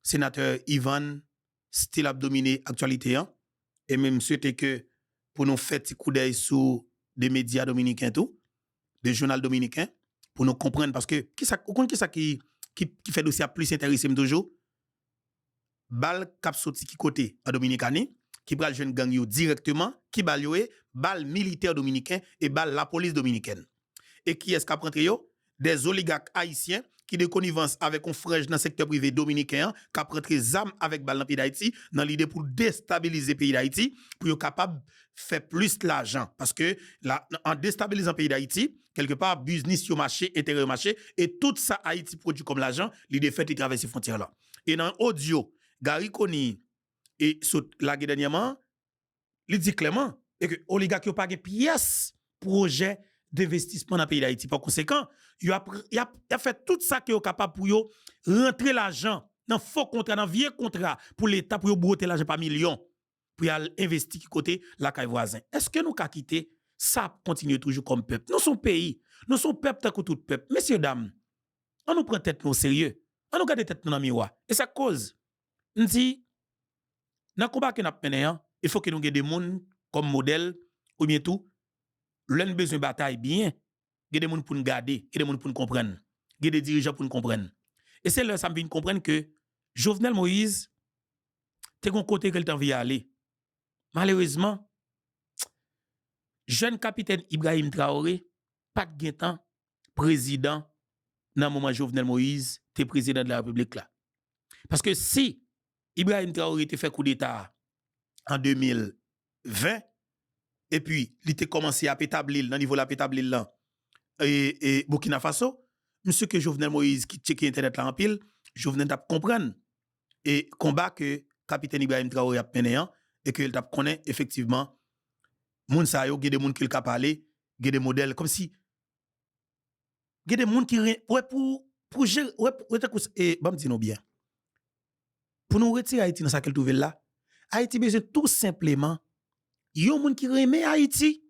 sénateur Ivan, style a dominé l'actualité, hein, et même souhaiter que pour nous faire un coup d'œil sur des médias dominicains, tout, des journaux dominicains, pour nous comprendre, parce que qui fait dossier plus intéressé toujours? Bal cap sorti qui côté en Dominicanie, qui bral jeune gang yo directement, qui bal yo bal militaire dominicain et bal la police dominicaine. Et qui est-ce qu'a rentré yo? Des oligarques haïtiens qui de connivence avec un frère dans le secteur privé dominicain qui a rentré zam avec bal dans le pays d'Haïti dans l'idée pour déstabiliser le pays d'Haïti pour être capable de faire plus l'argent parce que en déstabilisant le pays d'Haïti quelque part business yo marché intérieur marché et tout ça Haïti produit comme l'argent l'idée fait de traverser frontière là. Et dans audio Gary Koni et la dernièrement il dit clairement et que oligarque pas de pièce projet d'investissement dans le pays d'Haïti. Par conséquent, il a fait tout ça qui est capable pour yo rentrer l'argent dans faux contrat, dans vieux contrat pour l'État pour yo broter l'argent par millions pour investir qui côté la caille voisin. Est-ce que nous avons quitté ça continue toujours comme peuple? Nous sommes pays, nous sommes peuple tant que tout peuple. Messieurs dames, on nous prend tête nous sérieux. On nous garde tête nous dans miroir. Et ça cause on dit dans combat que nous mené, il faut que nous ayons des gens comme modèle ou bien tout l'un besoin de bataille bien, il y a des gens pour nous garder, il y a des gens pour nous comprendre, il y a des dirigeants pour nous comprendre. Et c'est là ça me vient comprendre que Jovenel Moïse, t'es un côté que t'en vient aller. Malheureusement, jeune capitaine Ibrahim Traoré, pas de temps président dans le moment Jovenel Moïse, t'es président de la République là. Parce que si Ibrahim Traoré te fait coup d'état en 2020, et puis il était commencé à établir dans niveau la établir là et Burkina Faso, monsieur que Jovenel Moïse qui check internet là en pile, Jovenel t'a comprendre et combat que capitaine Ibrahim Traoré a mené et que il t'a connaît effectivement moun sa yo, des moun qui ka parler, des modèles comme si des moun qui pour gérer et bon dis nous bien. Pour nous retirer Haïti dans ça qu'elle trouve là, Haïti besoin tout simplement yon moun qui remet Haïti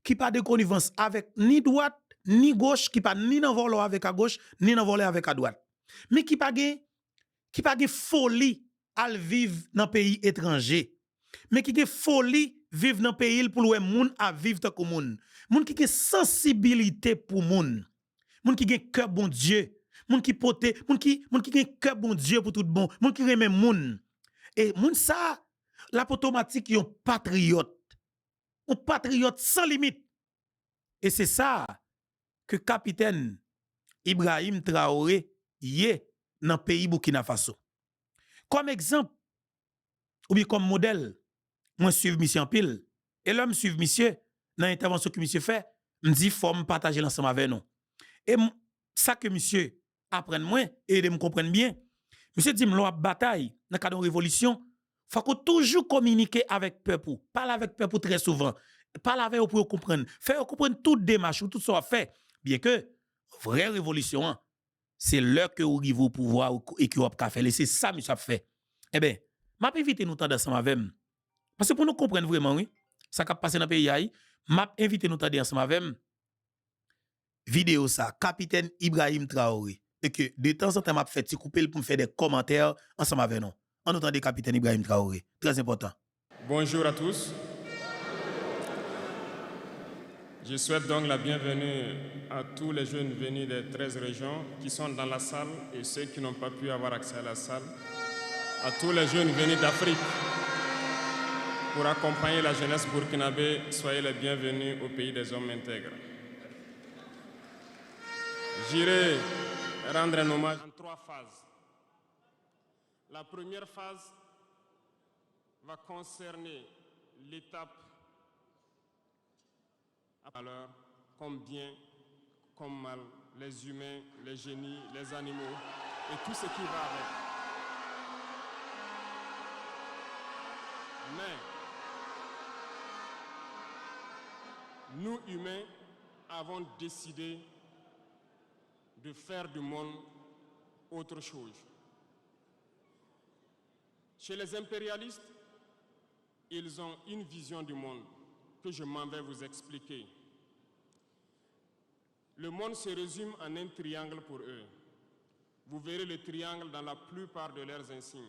qui pas de connivence avec ni droite ni gauche qui pas ni dans voler avec à gauche ni dans voler avec à droite mais qui pas folie à vivre dans pays étranger mais qui gen folie vivre dans pays pour le moun à vivre tant que moun qui gen sensibilité pour moun qui gen cœur bon Dieu moun qui pote moun qui gen cœur bon Dieu pour tout bon moun qui remet moun et moun ça la automatique yon patriote sans limite. Et c'est ça que capitaine Ibrahim Traoré y est dans le pays Burkina Faso. Comme exemple, ou bien comme modèle, moi suivre monsieur en pile. Et l'homme suivre monsieur dans l'intervention que monsieur fait, me dit faut me partager l'ensemble avec nous. Et ça que monsieur apprenne moi et de me comprendre bien. Monsieur dit me bataille dans le cadre de révolution, faut qu'on toujours communiquer avec peuple, parler avec peuple très souvent. Parle avec eux pour comprendre. Faire comprendre toute démarche ou tout ça fait. Bien que, vraie révolution, c'est l'heure que vous arrivez au pouvoir et que vous avez fait. Et c'est ça, monsieur, a fait. Eh bien, je vais inviter nous ensemble avec moi. Parce que pour nous comprendre vraiment, oui, ça qui a passé dans le pays, je vais inviter nous ensemble avec moi. Vidéo ça, capitaine Ibrahim Traoré. Et que de temps en temps, je vais faire couper pour me faire des commentaires ensemble avec nous. En entendant capitaine Ibrahim Traoré. Très important. Bonjour à tous. Je souhaite donc la bienvenue à tous les jeunes venus des 13 régions qui sont dans la salle et ceux qui n'ont pas pu avoir accès à la salle. À tous les jeunes venus d'Afrique pour accompagner la jeunesse burkinabé, soyez les bienvenus au pays des hommes intègres. J'irai rendre un hommage en 3 phases. La première phase va concerner l'étape alors, comme bien, comme mal, les humains, les génies, les animaux et tout ce qui va avec. Mais nous, humains, avons décidé de faire du monde autre chose. Chez les impérialistes, ils ont une vision du monde que je m'en vais vous expliquer. Le monde se résume en un triangle pour eux. vous verrez le triangle dans la plupart de leurs insignes.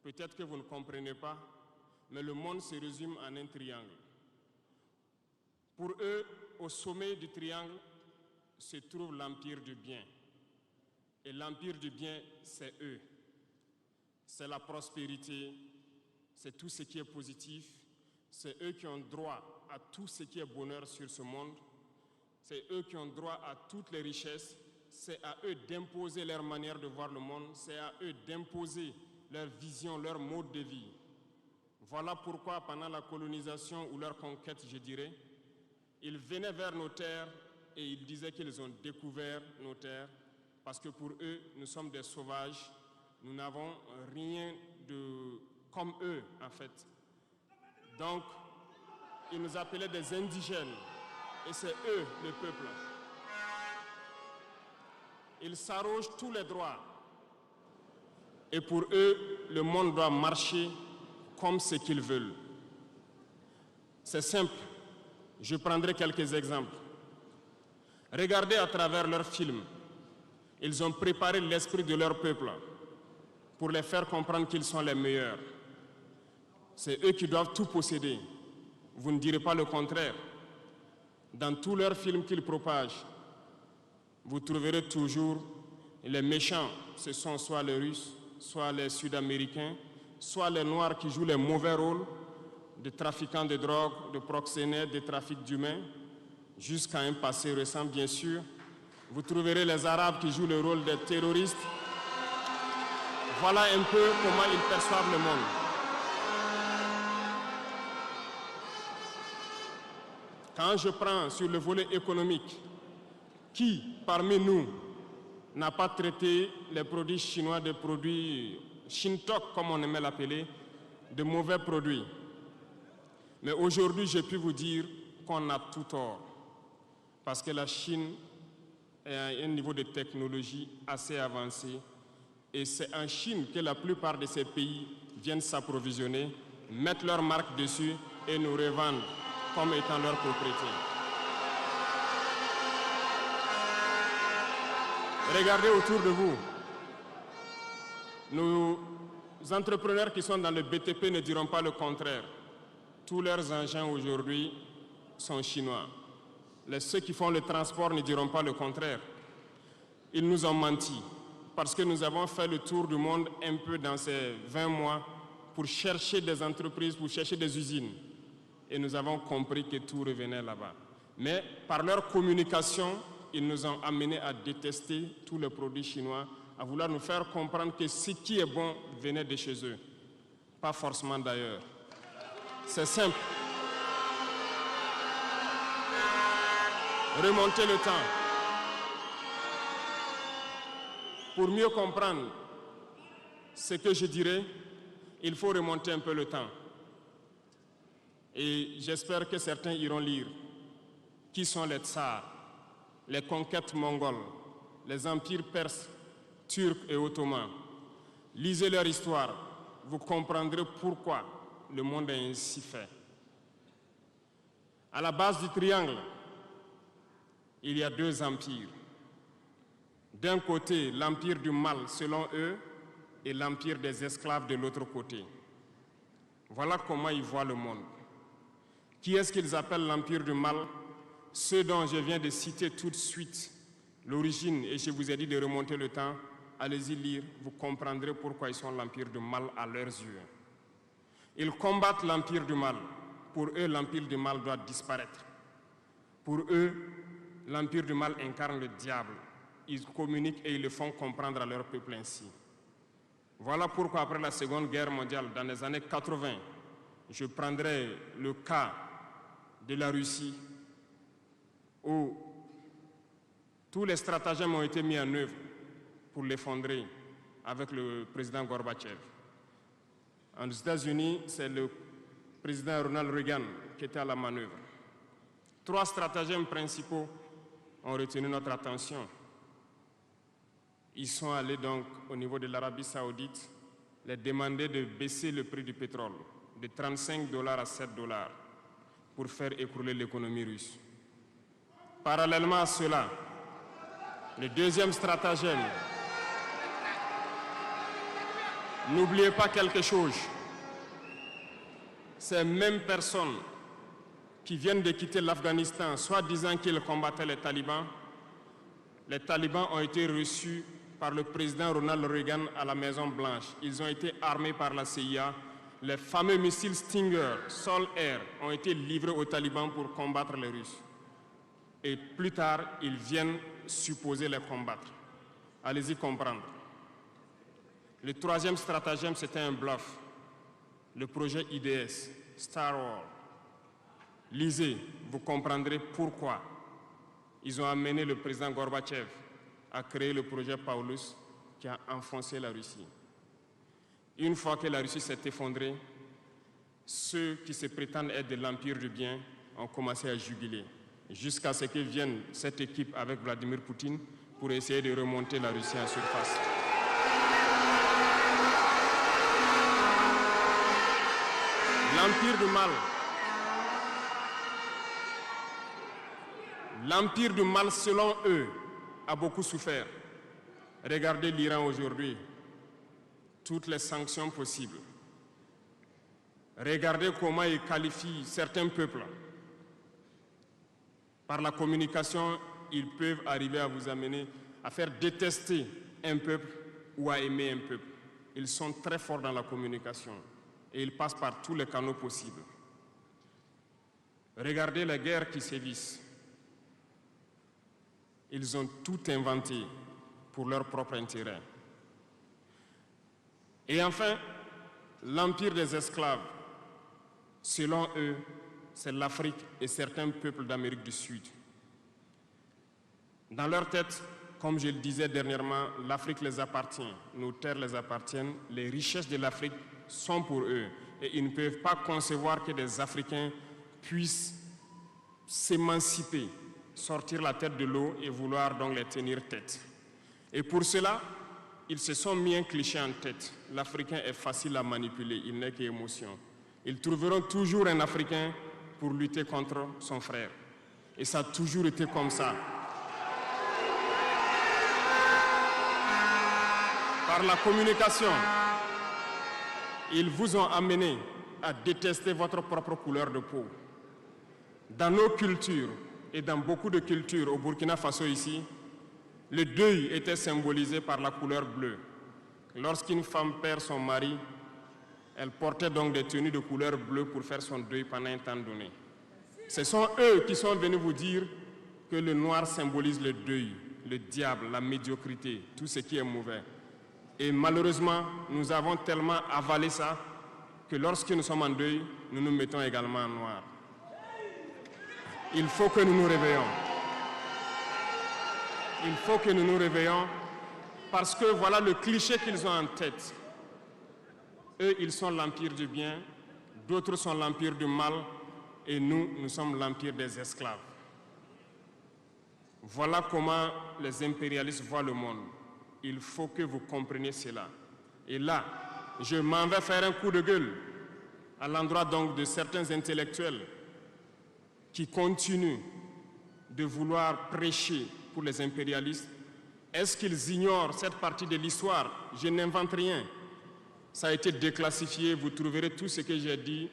Peut-être que vous ne comprenez pas, mais le monde se résume en un triangle. Pour eux, au sommet du triangle se trouve l'empire du bien. Et l'empire du bien, c'est eux. C'est la prospérité, c'est tout ce qui est positif. C'est eux qui ont droit à tout ce qui est bonheur sur ce monde. C'est eux qui ont droit à toutes les richesses. C'est à eux d'imposer leur manière de voir le monde. C'est à eux d'imposer leur vision, leur mode de vie. Voilà pourquoi pendant la colonisation ou leur conquête, je dirais, ils venaient vers nos terres et ils disaient qu'ils ont découvert nos terres parce que pour eux, nous sommes des sauvages. Nous n'avons rien de comme eux, en fait. Donc, ils nous appelaient des indigènes et c'est eux, le peuple. Ils s'arrogent tous les droits. Et pour eux, le monde doit marcher comme ce qu'ils veulent. C'est simple. Je prendrai quelques exemples. Regardez à travers leurs films. Ils ont préparé l'esprit de leur peuple pour les faire comprendre qu'ils sont les meilleurs. C'est eux qui doivent tout posséder. Vous ne direz pas le contraire. Dans tous leurs films qu'ils propagent, vous trouverez toujours les méchants. Ce sont soit les Russes, soit les Sud-Américains, soit les Noirs qui jouent les mauvais rôles de trafiquants de drogue, de proxénètes, de trafic d'humains, jusqu'à un passé récent, bien sûr. Vous trouverez les Arabes qui jouent le rôle des terroristes. Voilà un peu comment ils perçoivent le monde. Quand je prends sur le volet économique, qui parmi nous n'a pas traité les produits chinois de produits Shintok, comme on aimait l'appeler, de mauvais produits? Mais aujourd'hui, j'ai pu vous dire qu'on a tout tort. Parce que la Chine est à un niveau de technologie assez avancé. Et c'est en Chine que la plupart de ces pays viennent s'approvisionner, mettre leur marque dessus et nous revendent comme étant leur propriété. Regardez autour de vous. Nos entrepreneurs qui sont dans le BTP ne diront pas le contraire. Tous leurs engins aujourd'hui sont chinois. Ceux qui font le transport ne diront pas le contraire. Ils nous ont menti parce que nous avons fait le tour du monde un peu dans ces 20 mois pour chercher des entreprises, pour chercher des usines. Et nous avons compris que tout revenait là-bas. Mais par leur communication, ils nous ont amenés à détester tous les produits chinois, à vouloir nous faire comprendre que ce qui est bon venait de chez eux, pas forcément d'ailleurs. C'est simple. Remonter le temps. Pour mieux comprendre ce que je dirais, il faut remonter un peu le temps. Et j'espère que certains iront lire. Qui sont les tsars, les conquêtes mongoles, les empires perses, turcs et ottomans? Lisez leur histoire, vous comprendrez pourquoi le monde est ainsi fait. À la base du triangle, il y a deux empires. D'un côté, l'empire du mal, selon eux, et l'empire des esclaves de l'autre côté. Voilà comment ils voient le monde. Qui est-ce qu'ils appellent l'empire du mal? Ceux dont je viens de citer tout de suite l'origine, et je vous ai dit de remonter le temps, allez-y lire, vous comprendrez pourquoi ils sont l'empire du mal à leurs yeux. Ils combattent l'empire du mal. Pour eux, l'empire du mal doit disparaître. Pour eux, l'empire du mal incarne le diable. Ils communiquent et ils le font comprendre à leur peuple ainsi. Voilà pourquoi après la Seconde Guerre mondiale, dans les années 80, je prendrai le cas de la Russie, où tous les stratagèmes ont été mis en œuvre pour l'effondrer avec le président Gorbatchev. Aux États-Unis, c'est le président Ronald Reagan qui était à la manœuvre. 3 stratagèmes principaux ont retenu notre attention. Ils sont allés donc au niveau de l'Arabie Saoudite les demander de baisser le prix du pétrole de $35 à $7 pour faire écrouler l'économie russe. Parallèlement à cela, le deuxième stratagème, N'oubliez pas quelque chose. Ces mêmes personnes qui viennent de quitter l'Afghanistan, soit disant qu'ils combattaient les talibans ont été reçus par le président Ronald Reagan à la Maison-Blanche. Ils ont été armés par la CIA. Les fameux missiles Stinger, Sol-Air, ont été livrés aux talibans pour combattre les Russes. Et plus tard, ils viennent supposer les combattre. Allez-y comprendre. Le troisième stratagème, c'était un bluff. Le projet IDS, Star Wars. Lisez, vous comprendrez pourquoi ils ont amené le président Gorbatchev à créer le projet Paulus qui a enfoncé la Russie. Une fois que la Russie s'est effondrée, ceux qui se prétendent être de l'Empire du bien ont commencé à juguler, jusqu'à ce que vienne cette équipe avec Vladimir Poutine pour essayer de remonter la Russie en surface. L'Empire du mal, selon eux, a beaucoup souffert. Regardez l'Iran aujourd'hui, toutes les sanctions possibles. Regardez comment ils qualifient certains peuples. Par la communication, ils peuvent arriver à vous amener à faire détester un peuple ou à aimer un peuple. Ils sont très forts dans la communication et ils passent par tous les canaux possibles. Regardez les guerres qui sévissent. Ils ont tout inventé pour leur propre intérêt. Et enfin, l'empire des esclaves, selon eux, c'est l'Afrique et certains peuples d'Amérique du Sud. Dans leur tête, comme je le disais dernièrement, l'Afrique les appartient, nos terres les appartiennent, les richesses de l'Afrique sont pour eux. Et ils ne peuvent pas concevoir que des Africains puissent s'émanciper, sortir la tête de l'eau et vouloir donc les tenir tête. Et pour cela, ils se sont mis un cliché en tête. L'Africain est facile à manipuler, il n'est qu'émotion. Ils trouveront toujours un Africain pour lutter contre son frère. Et ça a toujours été comme ça. Par la communication, ils vous ont amené à détester votre propre couleur de peau. Dans nos cultures, et dans beaucoup de cultures, au Burkina Faso ici, le deuil était symbolisé par la couleur bleue. Lorsqu'une femme perd son mari, elle portait donc des tenues de couleur bleue pour faire son deuil pendant un temps donné. Ce sont eux qui sont venus vous dire que le noir symbolise le deuil, le diable, la médiocrité, tout ce qui est mauvais. Et malheureusement, nous avons tellement avalé ça que lorsque nous sommes en deuil, nous nous mettons également en noir. Il faut que nous nous réveillons. Il faut que nous nous réveillons parce que voilà le cliché qu'ils ont en tête. Eux, ils sont l'empire du bien, d'autres sont l'empire du mal et nous, nous sommes l'empire des esclaves. Voilà comment les impérialistes voient le monde. Il faut que vous compreniez cela. Et là, je m'en vais faire un coup de gueule à l'endroit donc de certains intellectuels qui continuent de vouloir prêcher pour les impérialistes. Est-ce qu'ils ignorent cette partie de l'histoire? Je n'invente rien. Ça a été déclassifié, vous trouverez tout ce que j'ai dit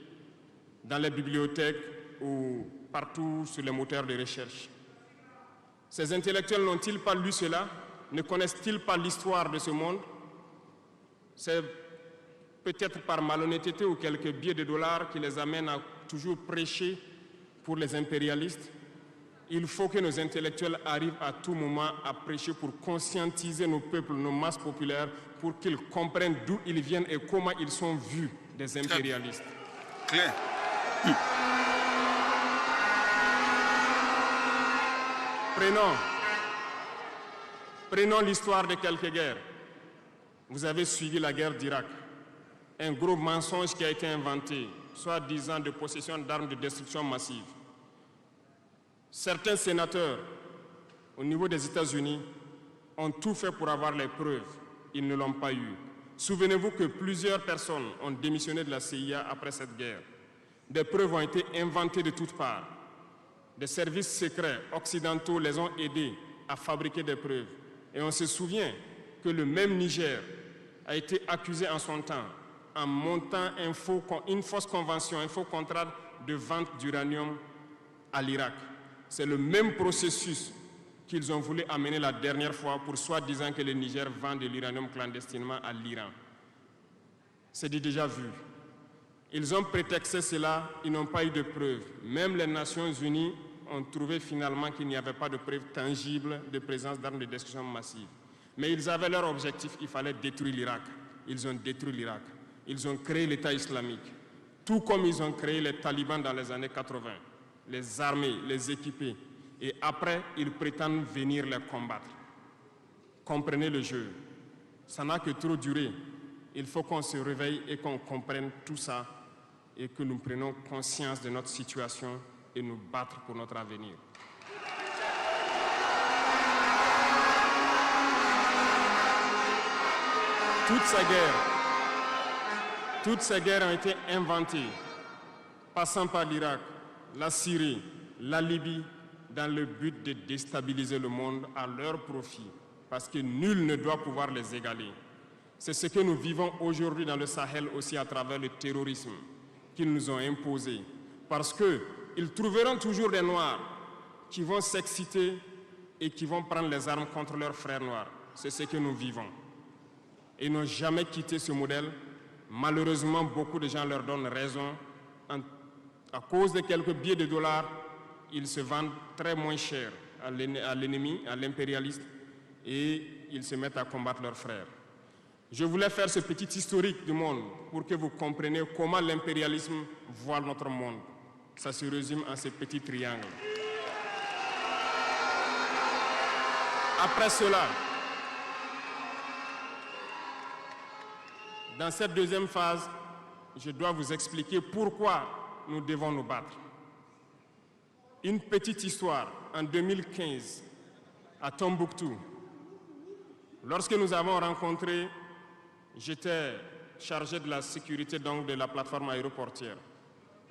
dans les bibliothèques ou partout sur les moteurs de recherche. Ces intellectuels n'ont-ils pas lu cela? Ne connaissent-ils pas l'histoire de ce monde? C'est peut-être par malhonnêteté ou quelques billets de dollars qui les amènent à toujours prêcher pour les impérialistes. Il faut que nos intellectuels arrivent à tout moment à prêcher pour conscientiser nos peuples, nos masses populaires, pour qu'ils comprennent d'où ils viennent et comment ils sont vus des impérialistes. Clair. Prenons l'histoire de quelques guerres. Vous avez suivi la guerre d'Irak. Un gros mensonge qui a été inventé, soi-disant de possession d'armes de destruction massive. Certains sénateurs, au niveau des États-Unis, ont tout fait pour avoir les preuves. Ils ne l'ont pas eu. Souvenez-vous que plusieurs personnes ont démissionné de la CIA après cette guerre. Des preuves ont été inventées de toutes parts. Des services secrets occidentaux les ont aidés à fabriquer des preuves. Et on se souvient que le même Niger a été accusé en son temps en montant une fausse convention, un faux contrat de vente d'uranium à l'Irak. C'est le même processus qu'ils ont voulu amener la dernière fois pour soi-disant que le Niger vend de l'uranium clandestinement à l'Iran. C'est du déjà vu. Ils ont prétexté cela, ils n'ont pas eu de preuves. Même les Nations Unies ont trouvé finalement qu'il n'y avait pas de preuves tangibles de présence d'armes de destruction massive. Mais ils avaient leur objectif, il fallait détruire l'Irak. Ils ont détruit l'Irak. Ils ont créé l'État islamique. Tout comme ils ont créé les talibans dans les années 80. Les armés, les équiper. Et après, ils prétendent venir les combattre. Comprenez le jeu. Ça n'a que trop duré. Il faut qu'on se réveille et qu'on comprenne tout ça et que nous prenions conscience de notre situation et nous battre pour notre avenir. Toutes ces guerres ont été inventées, passant par l'Irak, la Syrie, la Libye, dans le but de déstabiliser le monde à leur profit, parce que nul ne doit pouvoir les égaler. C'est ce que nous vivons aujourd'hui dans le Sahel aussi à travers le terrorisme qu'ils nous ont imposé, parce qu'ils trouveront toujours des Noirs qui vont s'exciter et qui vont prendre les armes contre leurs frères noirs. C'est ce que nous vivons. Ils n'ont jamais quitté ce modèle. Malheureusement, beaucoup de gens leur donnent raison. À cause de quelques billets de dollars, ils se vendent très moins cher à l'ennemi, à l'impérialiste, et ils se mettent à combattre leurs frères. Je voulais faire ce petit historique du monde pour que vous compreniez comment l'impérialisme voit notre monde. Ça se résume en ces petits triangles. Après cela, dans cette deuxième phase, je dois vous expliquer pourquoi nous devons nous battre. Une petite histoire, en 2015, à Tombouctou, lorsque nous avons rencontré, j'étais chargé de la sécurité donc, de la plateforme aéroportière.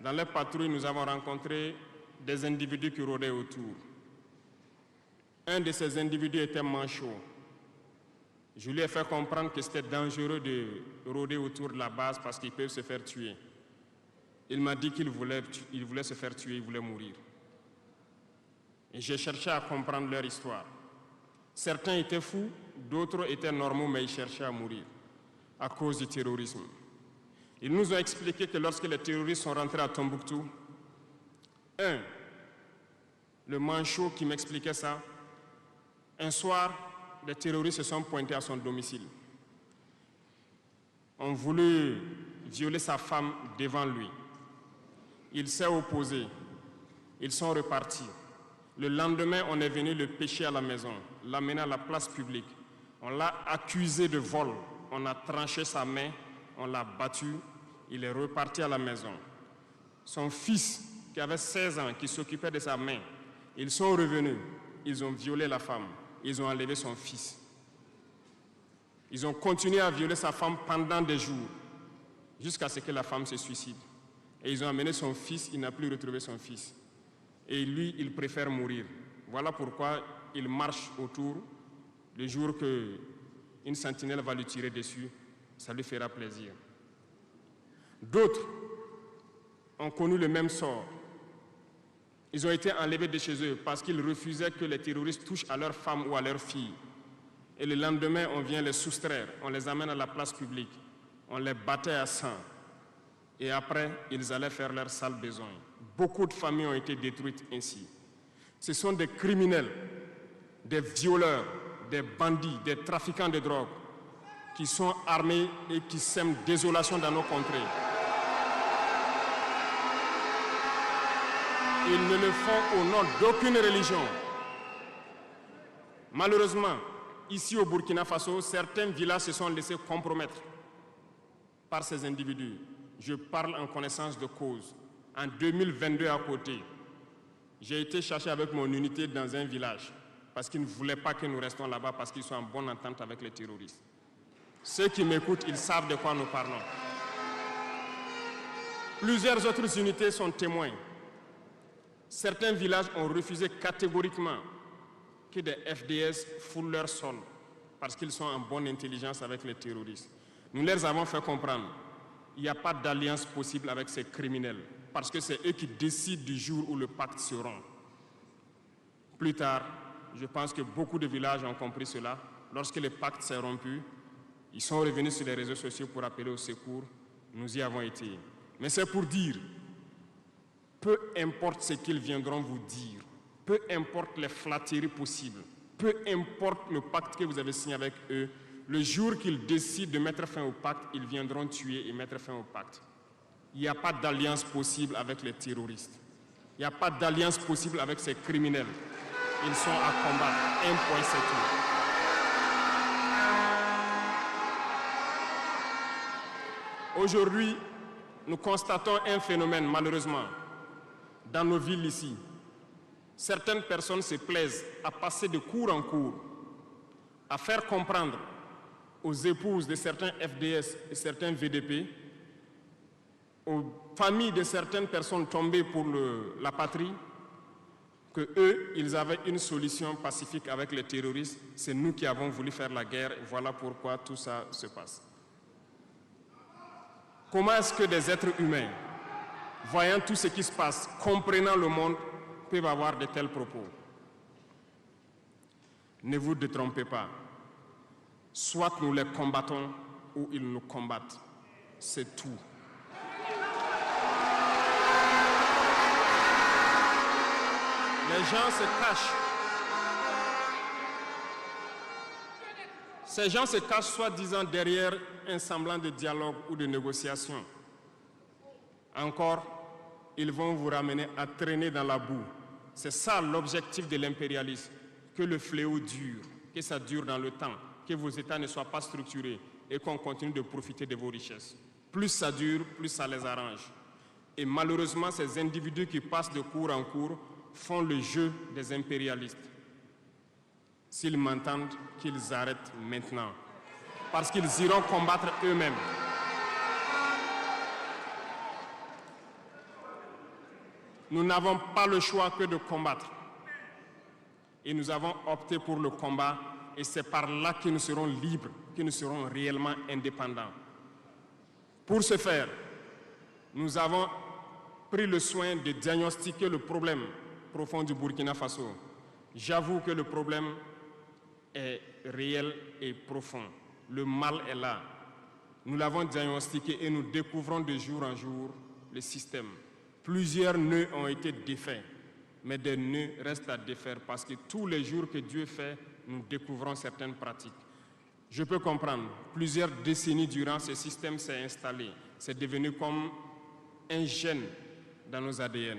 Dans les patrouilles, nous avons rencontré des individus qui rôdaient autour. Un de ces individus était manchot. Je lui ai fait comprendre que c'était dangereux de rôder autour de la base parce qu'ils peuvent se faire tuer. Il m'a dit qu'il voulait se faire tuer, il voulait mourir. Et j'ai cherché à comprendre leur histoire. Certains étaient fous, d'autres étaient normaux, mais ils cherchaient à mourir à cause du terrorisme. Ils nous ont expliqué que lorsque les terroristes sont rentrés à Tombouctou, le manchot qui m'expliquait ça, un soir, les terroristes se sont pointés à son domicile. On voulait violer sa femme devant lui. Il s'est opposé. Ils sont repartis. Le lendemain, on est venu le pêcher à la maison, l'amener à la place publique. On l'a accusé de vol. On a tranché sa main, on l'a battu. Il est reparti à la maison. Son fils, qui avait 16 ans, qui s'occupait de sa main, ils sont revenus. Ils ont violé la femme. Ils ont enlevé son fils. Ils ont continué à violer sa femme pendant des jours, jusqu'à ce que la femme se suicide. Et ils ont amené son fils, il n'a plus retrouvé son fils. Et lui, il préfère mourir. Voilà pourquoi il marche autour. Le jour qu'une sentinelle va lui tirer dessus, ça lui fera plaisir. D'autres ont connu le même sort. Ils ont été enlevés de chez eux parce qu'ils refusaient que les terroristes touchent à leurs femmes ou à leurs filles. Et le lendemain, on vient les soustraire, on les amène à la place publique, on les battait à sang. Et après, ils allaient faire leur sale besoin. Beaucoup de familles ont été détruites ainsi. Ce sont des criminels, des violeurs, des bandits, des trafiquants de drogue qui sont armés et qui sèment désolation dans nos contrées. Ils ne le font au nom d'aucune religion. Malheureusement, ici au Burkina Faso, certains villages se sont laissés compromettre par ces individus. Je parle en connaissance de cause. En 2022 à côté, j'ai été chercher avec mon unité dans un village parce qu'ils ne voulaient pas que nous restions là-bas parce qu'ils sont en bonne entente avec les terroristes. Ceux qui m'écoutent, ils savent de quoi nous parlons. Plusieurs autres unités sont témoins. Certains villages ont refusé catégoriquement que des FDS foulent leur sol parce qu'ils sont en bonne intelligence avec les terroristes. Nous leur avons fait comprendre qu'il n'y a pas d'alliance possible avec ces criminels, parce que c'est eux qui décident du jour où le pacte se rompt. Plus tard, je pense que beaucoup de villages ont compris cela. Lorsque le pacte s'est rompu, ils sont revenus sur les réseaux sociaux pour appeler au secours. Nous y avons été. Mais c'est pour dire, peu importe ce qu'ils viendront vous dire, peu importe les flatteries possibles, peu importe le pacte que vous avez signé avec eux, le jour qu'ils décident de mettre fin au pacte, ils viendront tuer et mettre fin au pacte. Il n'y a pas d'alliance possible avec les terroristes. Il n'y a pas d'alliance possible avec ces criminels. Ils sont à combattre. Un point, c'est tout. Aujourd'hui, nous constatons un phénomène, malheureusement, dans nos villes ici. Certaines personnes se plaisent à passer de cour en cour, à faire comprendre aux épouses de certains FDS et certains VDP, aux familles de certaines personnes tombées pour la patrie, que eux, ils avaient une solution pacifique avec les terroristes. C'est nous qui avons voulu faire la guerre. Voilà pourquoi tout ça se passe. Comment est-ce que des êtres humains, voyant tout ce qui se passe, comprenant le monde, peuvent avoir de tels propos? Ne vous détrompez pas. Soit nous les combattons ou ils nous combattent. C'est tout. Les gens se cachent. Ces gens se cachent soi-disant derrière un semblant de dialogue ou de négociation. Encore, ils vont vous ramener à traîner dans la boue. C'est ça l'objectif de l'impérialisme, que le fléau dure, que ça dure dans le temps, que vos États ne soient pas structurés et qu'on continue de profiter de vos richesses. Plus ça dure, plus ça les arrange. Et malheureusement, ces individus qui passent de cour en cour font le jeu des impérialistes. S'ils m'entendent, qu'ils arrêtent maintenant, parce qu'ils iront combattre eux-mêmes. Nous n'avons pas le choix que de combattre. Et nous avons opté pour le combat, et c'est par là que nous serons libres, que nous serons réellement indépendants. Pour ce faire, nous avons pris le soin de diagnostiquer le problème profond du Burkina Faso. J'avoue que le problème est réel et profond. Le mal est là. Nous l'avons diagnostiqué et nous découvrons de jour en jour le système. Plusieurs nœuds ont été défaits, mais des nœuds restent à défaire parce que tous les jours que Dieu fait, nous découvrons certaines pratiques. Je peux comprendre, plusieurs décennies durant, ce système s'est installé. C'est devenu comme un gène dans nos ADN.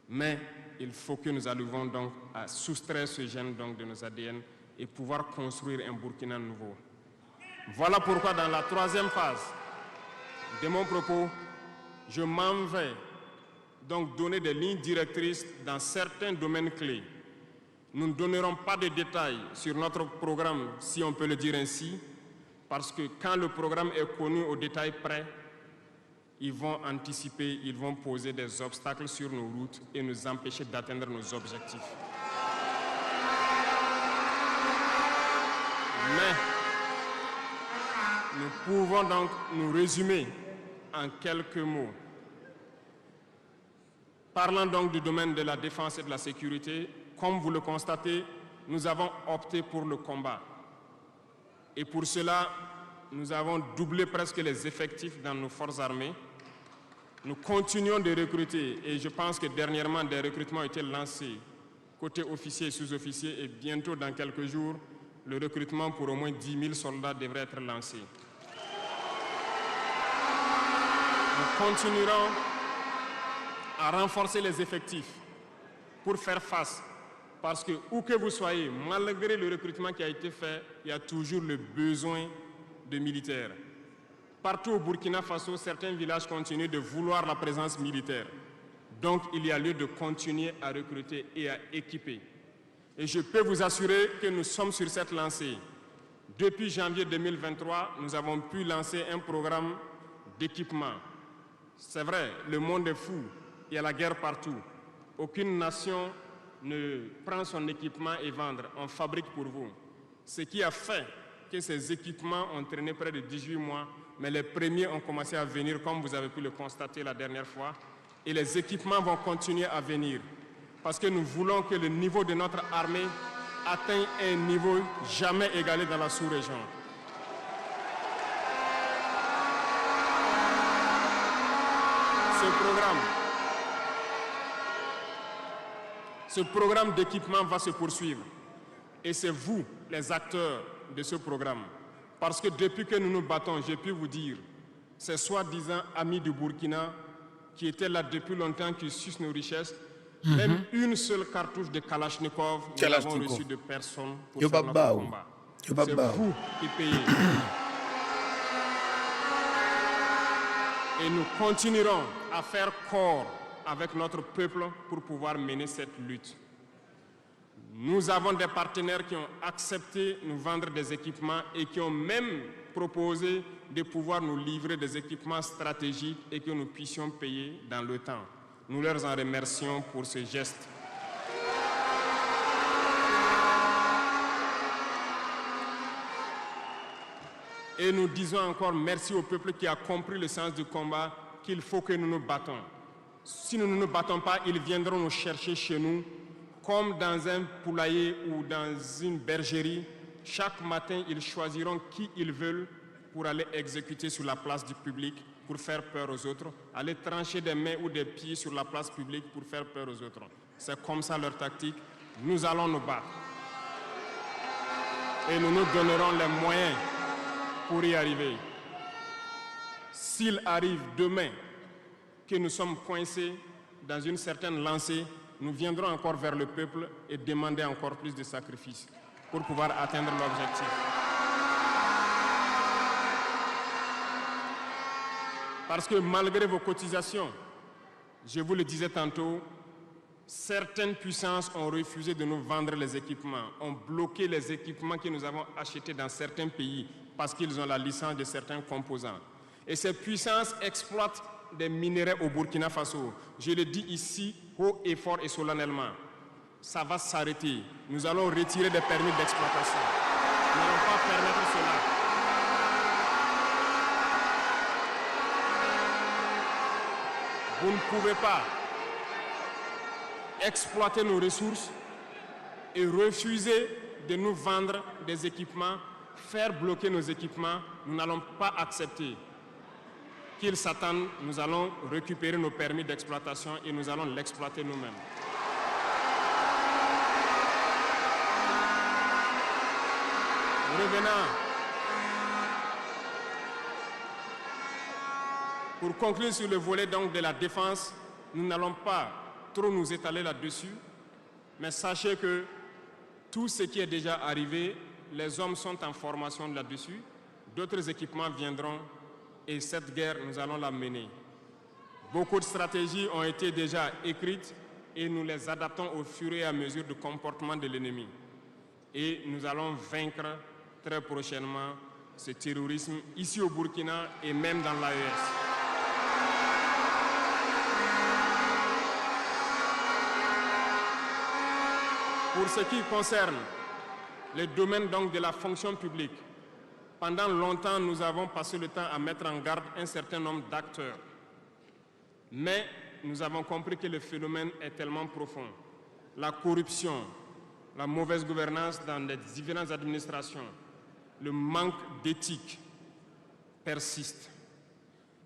Mais il faut que nous arrivions donc à soustraire ce gène donc de nos ADN et pouvoir construire un Burkina nouveau. Voilà pourquoi dans la troisième phase de mon propos, je m'en vais donc donner des lignes directrices dans certains domaines clés. Nous ne donnerons pas de détails sur notre programme, si on peut le dire ainsi, parce que quand le programme est connu au détail près, ils vont anticiper, ils vont poser des obstacles sur nos routes et nous empêcher d'atteindre nos objectifs. Mais nous pouvons donc nous résumer en quelques mots. Parlant donc du domaine de la défense et de la sécurité, comme vous le constatez, nous avons opté pour le combat. Et pour cela, nous avons doublé presque les effectifs dans nos forces armées. Nous continuons de recruter et je pense que dernièrement, des recrutements ont été lancés côté officiers et sous-officiers et bientôt, dans quelques jours, le recrutement pour au moins 10 000 soldats devrait être lancé. Nous continuerons à renforcer les effectifs pour faire face. Parce que où que vous soyez, malgré le recrutement qui a été fait, il y a toujours le besoin de militaires. Partout au Burkina Faso, certains villages continuent de vouloir la présence militaire. Donc, il y a lieu de continuer à recruter et à équiper. Et je peux vous assurer que nous sommes sur cette lancée. Depuis janvier 2023, nous avons pu lancer un programme d'équipement. C'est vrai, le monde est fou, il y a la guerre partout. Aucune nation ne prend son équipement et vendre, on fabrique pour vous. Ce qui a fait que ces équipements ont traîné près de 18 mois, mais les premiers ont commencé à venir, comme vous avez pu le constater la dernière fois, et les équipements vont continuer à venir, parce que nous voulons que le niveau de notre armée atteigne un niveau jamais égalé dans la sous-région. Ce programme d'équipement va se poursuivre. Et c'est vous, les acteurs de ce programme. Parce que depuis que nous nous battons, j'ai pu vous dire, ces soi-disant amis du Burkina qui étaient là depuis longtemps, qui sucent nos richesses, même une seule cartouche de Kalachnikov, nous n'avons reçu de personne pour faire notre combat. C'est vous qui payez. Et nous continuerons à faire corps avec notre peuple pour pouvoir mener cette lutte. Nous avons des partenaires qui ont accepté de nous vendre des équipements et qui ont même proposé de pouvoir nous livrer des équipements stratégiques et que nous puissions payer dans le temps. Nous leur en remercions pour ce geste. Et nous disons encore merci au peuple qui a compris le sens du combat, qu'il faut que nous nous battons. Si nous ne nous battons pas, ils viendront nous chercher chez nous, comme dans un poulailler ou dans une bergerie. Chaque matin, ils choisiront qui ils veulent pour aller exécuter sur la place du public, pour faire peur aux autres, aller trancher des mains ou des pieds sur la place publique pour faire peur aux autres. C'est comme ça leur tactique. Nous allons nous battre. Et nous nous donnerons les moyens pour y arriver. S'il arrive demain que nous sommes coincés dans une certaine lancée, nous viendrons encore vers le peuple et demander encore plus de sacrifices pour pouvoir atteindre l'objectif. Parce que malgré vos cotisations, je vous le disais tantôt, certaines puissances ont refusé de nous vendre les équipements, ont bloqué les équipements que nous avons achetés dans certains pays parce qu'ils ont la licence de certains composants. Et ces puissances exploitent des minerais au Burkina Faso. Je le dis ici, haut et fort et solennellement. Ça va s'arrêter. Nous allons retirer des permis d'exploitation. Nous n'allons pas permettre cela. Vous ne pouvez pas exploiter nos ressources et refuser de nous vendre des équipements, faire bloquer nos équipements. Nous n'allons pas accepter. Qu'ils s'attendent, nous allons récupérer nos permis d'exploitation et nous allons l'exploiter nous-mêmes. Revenant. Pour conclure sur le volet donc de la défense, nous n'allons pas trop nous étaler là-dessus, mais sachez que tout ce qui est déjà arrivé, les hommes sont en formation là-dessus, d'autres équipements viendront. Et cette guerre, nous allons la mener. Beaucoup de stratégies ont été déjà écrites et nous les adaptons au fur et à mesure du comportement de l'ennemi. Et nous allons vaincre très prochainement ce terrorisme ici au Burkina et même dans l'AES. Pour ce qui concerne le domaine donc de la fonction publique, pendant longtemps, nous avons passé le temps à mettre en garde un certain nombre d'acteurs. Mais nous avons compris que le phénomène est tellement profond. La corruption, la mauvaise gouvernance dans les différentes administrations, le manque d'éthique persiste.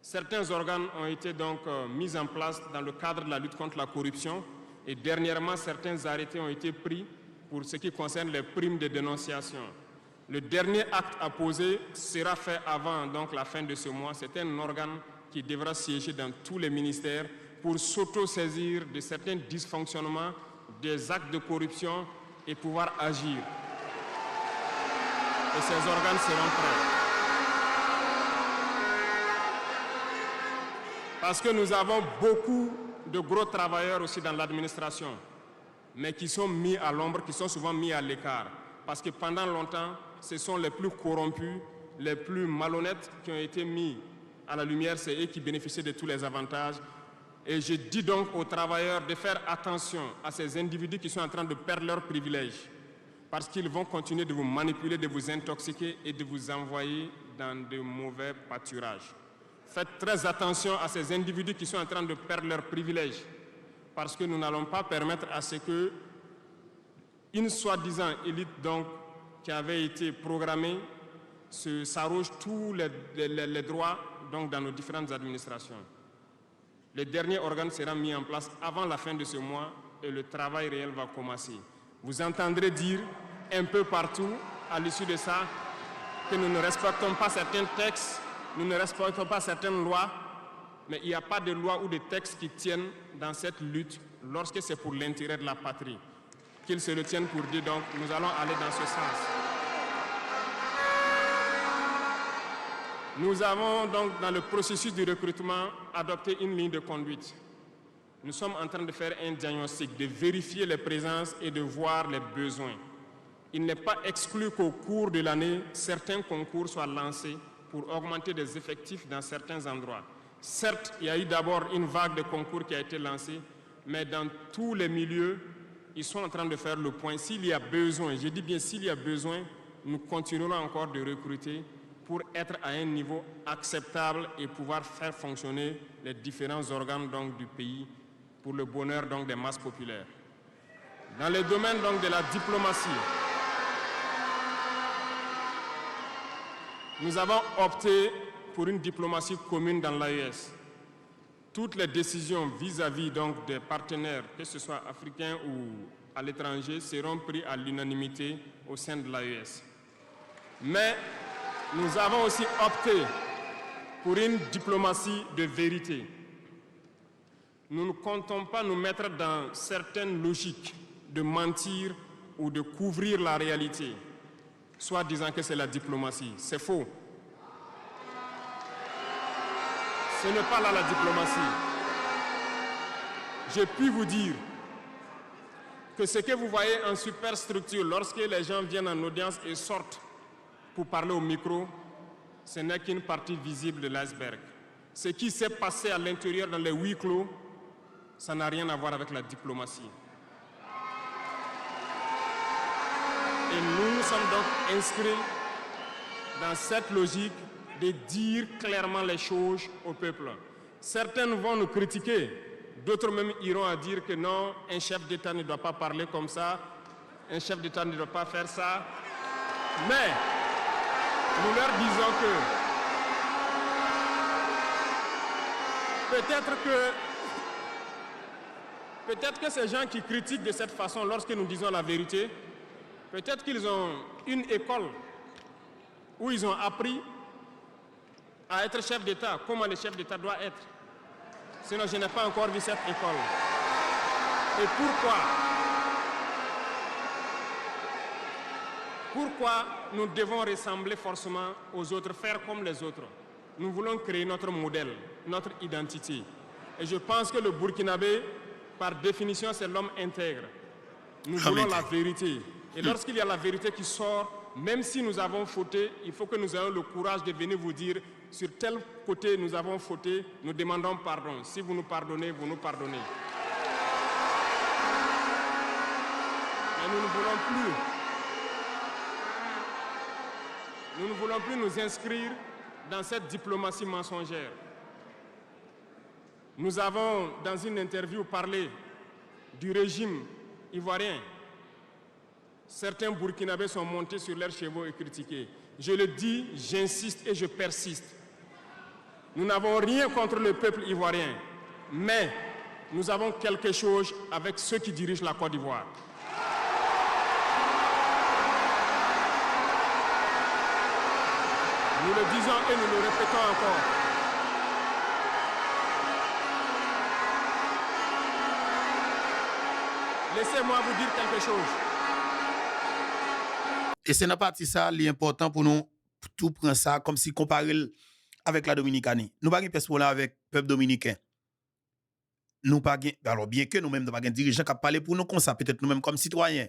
Certains organes ont été donc mis en place dans le cadre de la lutte contre la corruption et dernièrement, certains arrêtés ont été pris pour ce qui concerne les primes de dénonciation. Le dernier acte à poser sera fait avant donc, la fin de ce mois. C'est un organe qui devra siéger dans tous les ministères pour s'auto-saisir de certains dysfonctionnements, des actes de corruption et pouvoir agir. Et ces organes seront prêts. Parce que nous avons beaucoup de gros travailleurs aussi dans l'administration, mais qui sont mis à l'ombre, qui sont souvent mis à l'écart. Parce que pendant longtemps, ce sont les plus corrompus, les plus malhonnêtes qui ont été mis à la lumière, c'est eux qui bénéficient de tous les avantages. Et je dis donc aux travailleurs de faire attention à ces individus qui sont en train de perdre leurs privilèges. parce qu'ils vont continuer de vous manipuler, de vous intoxiquer et de vous envoyer dans de mauvais pâturages. Faites très attention à ces individus qui sont en train de perdre leurs privilèges, parce que nous n'allons pas permettre à ce que une soi-disant élite donc, qui avait été programmée s'arroge tous les droits donc, dans nos différentes administrations. Le dernier organe sera mis en place avant la fin de ce mois et le travail réel va commencer. Vous entendrez dire un peu partout à l'issue de ça que nous ne respectons pas certains textes, nous ne respectons pas certaines lois, mais il n'y a pas de loi ou de textes qui tiennent dans cette lutte lorsque c'est pour l'intérêt de la patrie. Qu'ils se le tiennent pour dire donc nous allons aller dans ce sens. Nous avons donc dans le processus du recrutement adopté une ligne de conduite. Nous sommes en train de faire un diagnostic, de vérifier les présences et de voir les besoins. Il n'est pas exclu qu'au cours de l'année, certains concours soient lancés pour augmenter des effectifs dans certains endroits. Certes, il y a eu d'abord une vague de concours qui a été lancée, mais dans tous les milieux, ils sont en train de faire le point. S'il y a besoin, je dis bien s'il y a besoin, nous continuerons encore de recruter pour être à un niveau acceptable et pouvoir faire fonctionner les différents organes donc, du pays pour le bonheur donc, des masses populaires. Dans le domaine donc, de la diplomatie, nous avons opté pour une diplomatie commune dans l'AES. Toutes les décisions vis-à-vis donc, des partenaires, que ce soit africains ou à l'étranger, seront prises à l'unanimité au sein de l'AES. Mais nous avons aussi opté pour une diplomatie de vérité. Nous ne comptons pas nous mettre dans certaines logiques de mentir ou de couvrir la réalité, soit disant que c'est la diplomatie. C'est faux. Ce n'est pas là la diplomatie. Je puis vous dire que ce que vous voyez en superstructure, lorsque les gens viennent en audience et sortent pour parler au micro, ce n'est qu'une partie visible de l'iceberg. Ce qui s'est passé à l'intérieur dans les huis clos, ça n'a rien à voir avec la diplomatie. Et nous sommes donc inscrits dans cette logique de dire clairement les choses au peuple. Certains vont nous critiquer, d'autres même iront à dire que non, un chef d'État ne doit pas parler comme ça, un chef d'État ne doit pas faire ça. Mais nous leur disons que peut-être que ces gens qui critiquent de cette façon lorsque nous disons la vérité, peut-être qu'ils ont une école où ils ont appris à être chef d'État, comment le chef d'État doit être. Sinon, je n'ai pas encore vu cette école. Et pourquoi nous devons ressembler forcément aux autres, faire comme les autres? Nous voulons créer notre modèle, notre identité. Et je pense que le Burkinabé, par définition, c'est l'homme intègre. Nous voulons la vérité. Et lorsqu'il y a la vérité qui sort, même si nous avons fauté, il faut que nous ayons le courage de venir vous dire sur tel côté nous avons fauté, nous demandons pardon. Si vous nous pardonnez, vous nous pardonnez. Mais nous ne voulons plus nous inscrire dans cette diplomatie mensongère. Nous avons, dans une interview, parlé du régime ivoirien. Certains Burkinabés sont montés sur leurs chevaux et critiqués. Je le dis, j'insiste et je persiste. Nous n'avons rien contre le peuple ivoirien, mais nous avons quelque chose avec ceux qui dirigent la Côte d'Ivoire. Nous le disons et nous le répétons encore. Laissez-moi vous dire quelque chose. Et c'est dans partie ça, l'important pour nous, tout prendre ça comme si comparer avec la Dominicanie. Nous pas de problème avec le peuple dominicain. Nous pas alors bien que nous-mêmes nous pas de dirigeants qui parlent pour nous comme ça, peut-être nous-mêmes comme citoyens,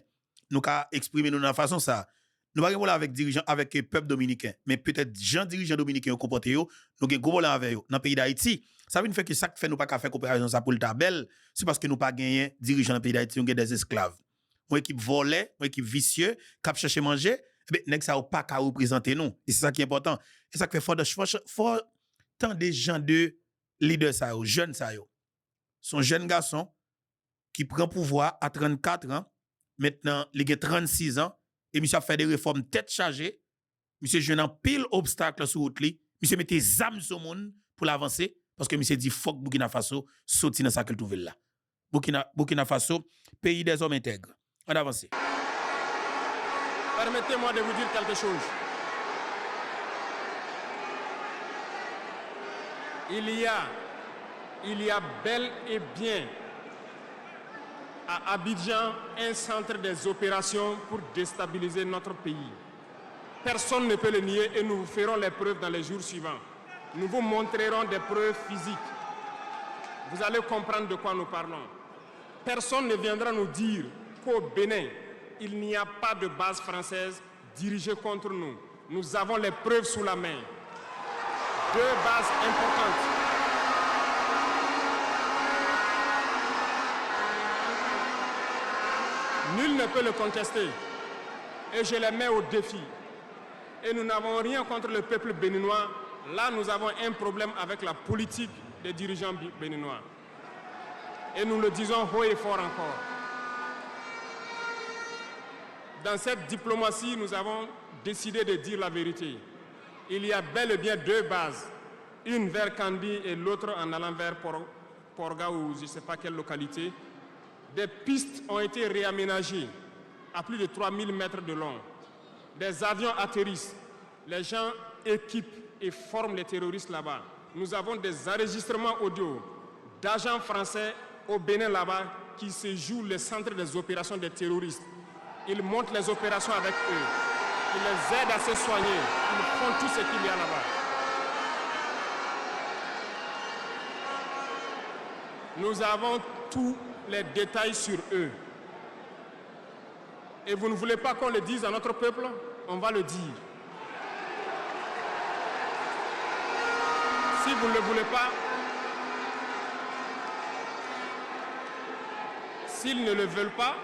nous ca exprimer nous de la façon ça. Nous pas de problème avec dirigeants avec le peuple dominicain, mais peut-être gens dirigeants dominicains comporter yo, nous avons gros problème avec eux. Dans le pays d'Haïti, ça veut dire que ça fait nous pas faire coopération ça pour le tabel, c'est parce que nous pas gagné dirigeants dans le pays d'Haïti, nous avons des esclaves. une équipe volée, une équipe vicieuse, qui cherche manger, eh bien, nèg ça ou pas qu'à représenter nous. Et c'est ça qui est important. Et ça fait fort tant des gens de leaders ça yo, jeunes ça yo. Son jeune garçon qui prend pouvoir à 34 ans, maintenant il a 36 ans et monsieur a fait des réformes tête chargée. Monsieur jeune en pile obstacle sur route li, monsieur mette zam sur monde pour l'avancer parce que monsieur dit fuck Burkina Faso sorti dans ça qu'elle trouve là. Burkina Faso, pays des hommes intègres. On avance. Permettez-moi de vous dire quelque chose. Il y a bel et bien à Abidjan un centre des opérations pour déstabiliser notre pays. Personne ne peut le nier et nous vous ferons les preuves dans les jours suivants. Nous vous montrerons des preuves physiques. Vous allez comprendre de quoi nous parlons. Personne ne viendra nous dire qu'au Bénin, il n'y a pas de base française dirigée contre nous. Nous avons les preuves sous la main. 2 bases importantes. Nul ne peut le contester. Et je les mets au défi. Et nous n'avons rien contre le peuple béninois. Là, nous avons un problème avec la politique des dirigeants béninois. Et nous le disons haut et fort encore. Dans cette diplomatie, nous avons décidé de dire la vérité. Il y a bel et bien 2 bases, une vers Kandi et l'autre en allant vers Porga ou je ne sais pas quelle localité. Des pistes ont été réaménagées à plus de 3000 mètres de long. Des avions atterrissent, les gens équipent et forment les terroristes là-bas. Nous avons des enregistrements audio d'agents français au Bénin là-bas qui se jouent le centre des opérations des terroristes. Ils montent les opérations avec eux. Ils les aident à se soigner. Ils font tout ce qu'il y a là-bas. Nous avons tous les détails sur eux. Et vous ne voulez pas qu'on le dise à notre peuple? On va le dire. Si vous ne le voulez pas, s'ils ne le veulent pas,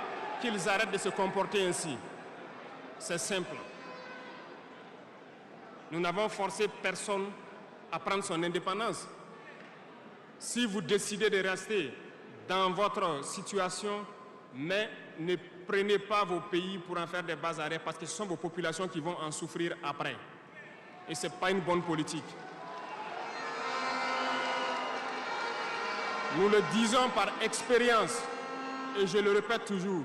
qu'ils arrêtent de se comporter ainsi. C'est simple. Nous n'avons forcé personne à prendre son indépendance. Si vous décidez de rester dans votre situation, mais ne prenez pas vos pays pour en faire des bases arrêts parce que ce sont vos populations qui vont en souffrir après. Et ce n'est pas une bonne politique. Nous le disons par expérience, et je le répète toujours,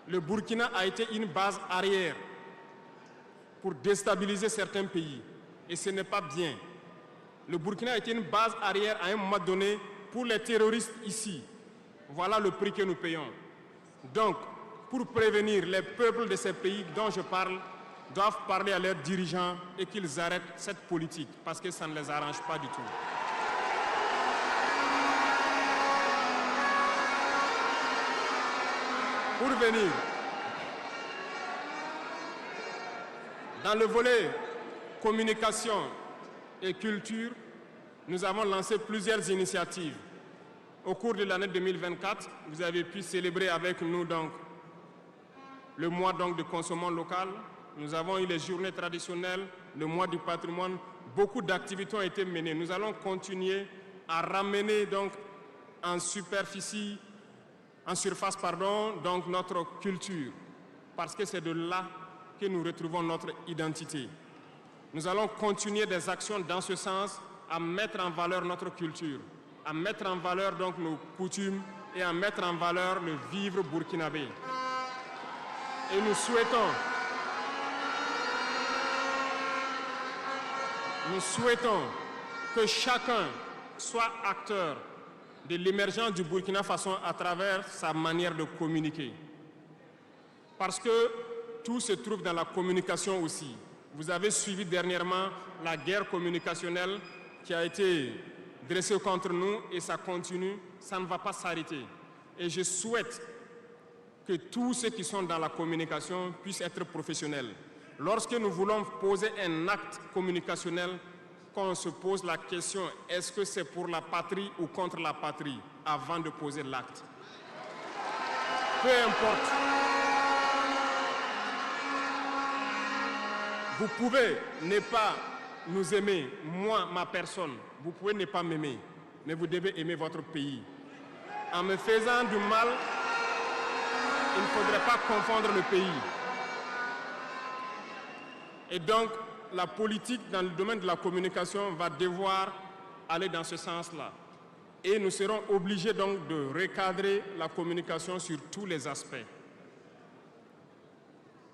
le Burkina a été une base arrière pour déstabiliser certains pays. Et ce n'est pas bien. Le Burkina a été une base arrière à un moment donné pour les terroristes ici. Voilà le prix que nous payons. Donc, pour prévenir les peuples de ces pays dont je parle, doivent parler à leurs dirigeants et qu'ils arrêtent cette politique parce que ça ne les arrange pas du tout. Pour venir, dans le volet communication et culture, nous avons lancé plusieurs initiatives. Au cours de l'année 2024, vous avez pu célébrer avec nous donc, le mois donc, de consommation local. Nous avons eu les journées traditionnelles, le mois du patrimoine. Beaucoup d'activités ont été menées. Nous allons continuer à ramener donc, en surface, donc notre culture, parce que c'est de là que nous retrouvons notre identité. Nous allons continuer des actions dans ce sens, à mettre en valeur notre culture, à mettre en valeur donc nos coutumes et à mettre en valeur le vivre burkinabé. Et nous souhaitons que chacun soit acteur de l'émergence du Burkina Faso à travers sa manière de communiquer. Parce que tout se trouve dans la communication aussi. Vous avez suivi dernièrement la guerre communicationnelle qui a été dressée contre nous et ça continue, ça ne va pas s'arrêter. Et je souhaite que tous ceux qui sont dans la communication puissent être professionnels. Lorsque nous voulons poser un acte communicationnel, qu'on se pose la question, est-ce que c'est pour la patrie ou contre la patrie, avant de poser l'acte? peu importe. Vous pouvez ne pas nous aimer, moi, ma personne. Vous pouvez ne pas m'aimer, mais vous devez aimer votre pays. En me faisant du mal, il ne faudrait pas confondre le pays. Et donc, la politique dans le domaine de la communication va devoir aller dans ce sens-là. Et nous serons obligés donc de recadrer la communication sur tous les aspects.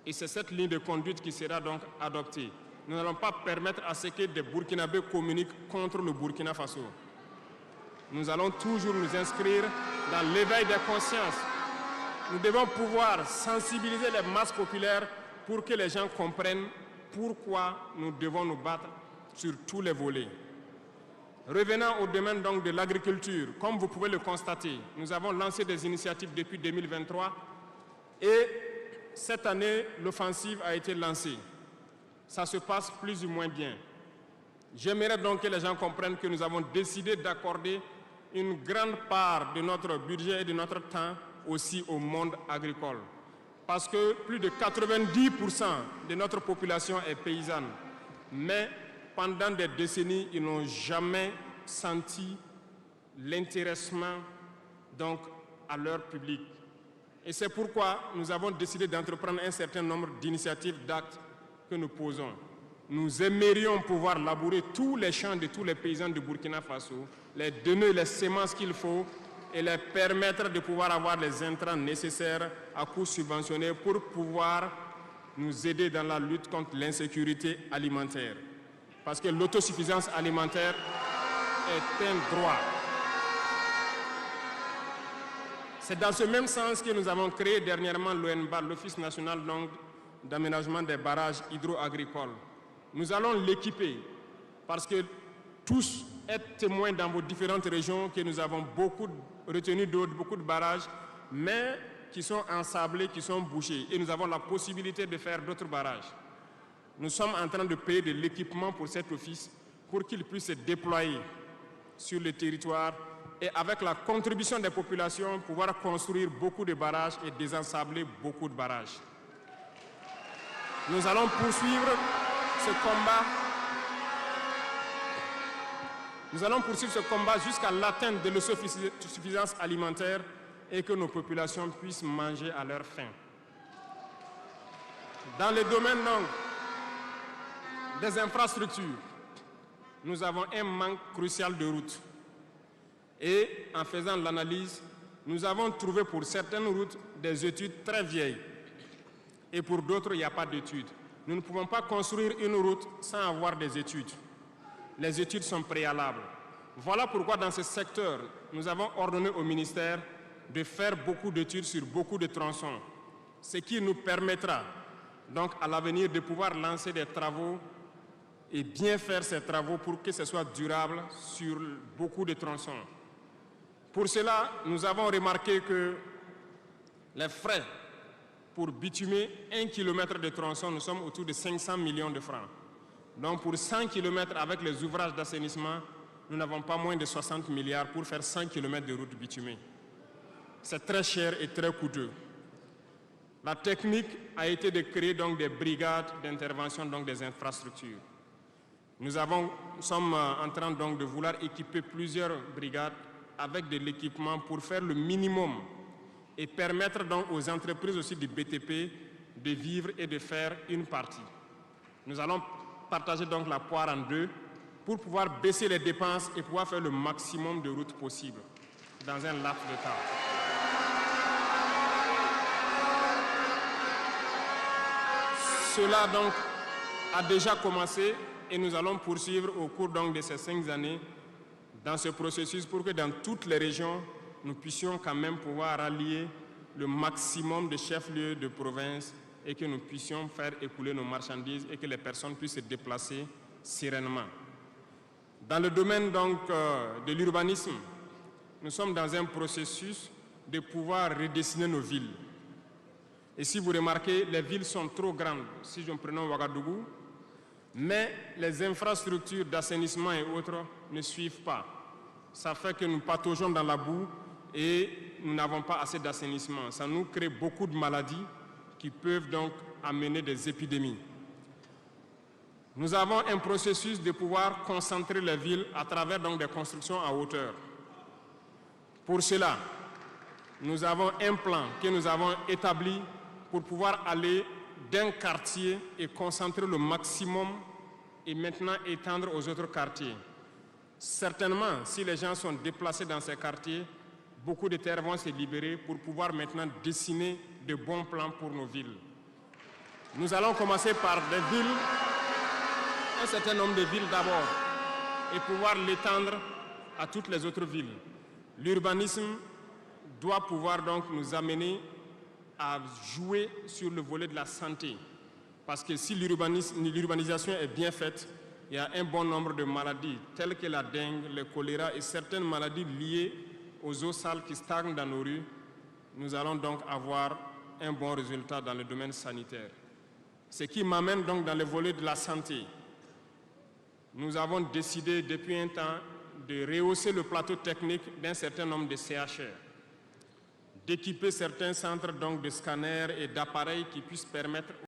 Et c'est cette ligne de conduite qui sera donc adoptée. Nous n'allons pas permettre à ce que des Burkinabés communiquent contre le Burkina Faso. Nous allons toujours nous inscrire dans l'éveil des consciences. Nous devons pouvoir sensibiliser les masses populaires pour que les gens comprennent pourquoi nous devons nous battre sur tous les volets. Revenant au domaine donc de l'agriculture, comme vous pouvez le constater, nous avons lancé des initiatives depuis 2023 et cette année, l'offensive a été lancée. Ça se passe plus ou moins bien. J'aimerais donc que les gens comprennent que nous avons décidé d'accorder une grande part de notre budget et de notre temps aussi au monde agricole. Parce que plus de 90% de notre population est paysanne. Mais pendant des décennies, ils n'ont jamais senti l'intéressement donc à leur public. Et c'est pourquoi nous avons décidé d'entreprendre un certain nombre d'initiatives, d'actes que nous posons. Nous aimerions pouvoir labourer tous les champs de tous les paysans du Burkina Faso, les donner les semences qu'il faut et les permettre de pouvoir avoir les intrants nécessaires à coût subventionné pour pouvoir nous aider dans la lutte contre l'insécurité alimentaire. Parce que l'autosuffisance alimentaire est un droit. C'est dans ce même sens que nous avons créé dernièrement l'ONBAR, l'Office national d'aménagement des barrages hydro-agricoles. Nous allons l'équiper parce que tous êtes témoins dans vos différentes régions que nous avons beaucoup retenu d'eau, beaucoup de barrages, mais qui sont ensablés, qui sont bouchés. Et nous avons la possibilité de faire d'autres barrages. Nous sommes en train de payer de l'équipement pour cet office pour qu'il puisse se déployer sur le territoire et avec la contribution des populations, pouvoir construire beaucoup de barrages et désensabler beaucoup de barrages. Nous allons poursuivre ce combat. Nous allons poursuivre ce combat jusqu'à l'atteinte de l'autosuffisance alimentaire et que nos populations puissent manger à leur faim. Dans le domaine des infrastructures, nous avons un manque crucial de routes. Et en faisant l'analyse, nous avons trouvé pour certaines routes des études très vieilles. Et pour d'autres, il n'y a pas d'études. Nous ne pouvons pas construire une route sans avoir des études. Les études sont préalables. Voilà pourquoi dans ce secteur, nous avons ordonné au ministère de faire beaucoup d'études sur beaucoup de tronçons, ce qui nous permettra donc à l'avenir de pouvoir lancer des travaux et bien faire ces travaux pour que ce soit durable sur beaucoup de tronçons. Pour cela, nous avons remarqué que les frais pour bitumer 1 km de tronçon, nous sommes autour de 500 millions de francs. Donc pour 100 km avec les ouvrages d'assainissement, nous n'avons pas moins de 60 milliards pour faire 100 km de route bitumée. C'est très cher et très coûteux. La technique a été de créer donc des brigades d'intervention, donc des infrastructures. Nous sommes en train donc de vouloir équiper plusieurs brigades avec de l'équipement pour faire le minimum et permettre donc aux entreprises aussi du BTP de vivre et de faire une partie. Nous allons partager donc la poire en deux pour pouvoir baisser les dépenses et pouvoir faire le maximum de routes possibles dans un laps de temps. Cela donc a déjà commencé et nous allons poursuivre au cours donc de ces 5 années dans ce processus pour que dans toutes les régions, nous puissions quand même pouvoir rallier le maximum de chefs-lieux de province et que nous puissions faire écouler nos marchandises et que les personnes puissent se déplacer sereinement. Dans le domaine donc de l'urbanisme, nous sommes dans un processus de pouvoir redessiner nos villes. Et si vous remarquez, les villes sont trop grandes, si je prends Ouagadougou, mais les infrastructures d'assainissement et autres ne suivent pas. Ça fait que nous pataugeons dans la boue et nous n'avons pas assez d'assainissement. Ça nous crée beaucoup de maladies qui peuvent donc amener des épidémies. Nous avons un processus de pouvoir concentrer les villes à travers donc des constructions à hauteur. Pour cela, nous avons un plan que nous avons établi pour pouvoir aller d'un quartier et concentrer le maximum et maintenant étendre aux autres quartiers. Certainement, si les gens sont déplacés dans ces quartiers, beaucoup de terres vont se libérer pour pouvoir maintenant dessiner de bons plans pour nos villes. Nous allons commencer par des villes, un certain nombre de villes d'abord, et pouvoir l'étendre à toutes les autres villes. L'urbanisme doit pouvoir donc nous amener à jouer sur le volet de la santé. Parce que si l'urbanisation est bien faite, il y a un bon nombre de maladies telles que la dengue, le choléra et certaines maladies liées aux eaux sales qui stagnent dans nos rues. Nous allons donc avoir un bon résultat dans le domaine sanitaire. Ce qui m'amène donc dans le volet de la santé. Nous avons décidé depuis un temps de rehausser le plateau technique d'un certain nombre de CHR, d'équiper certains centres donc de scanners et d'appareils qui puissent permettre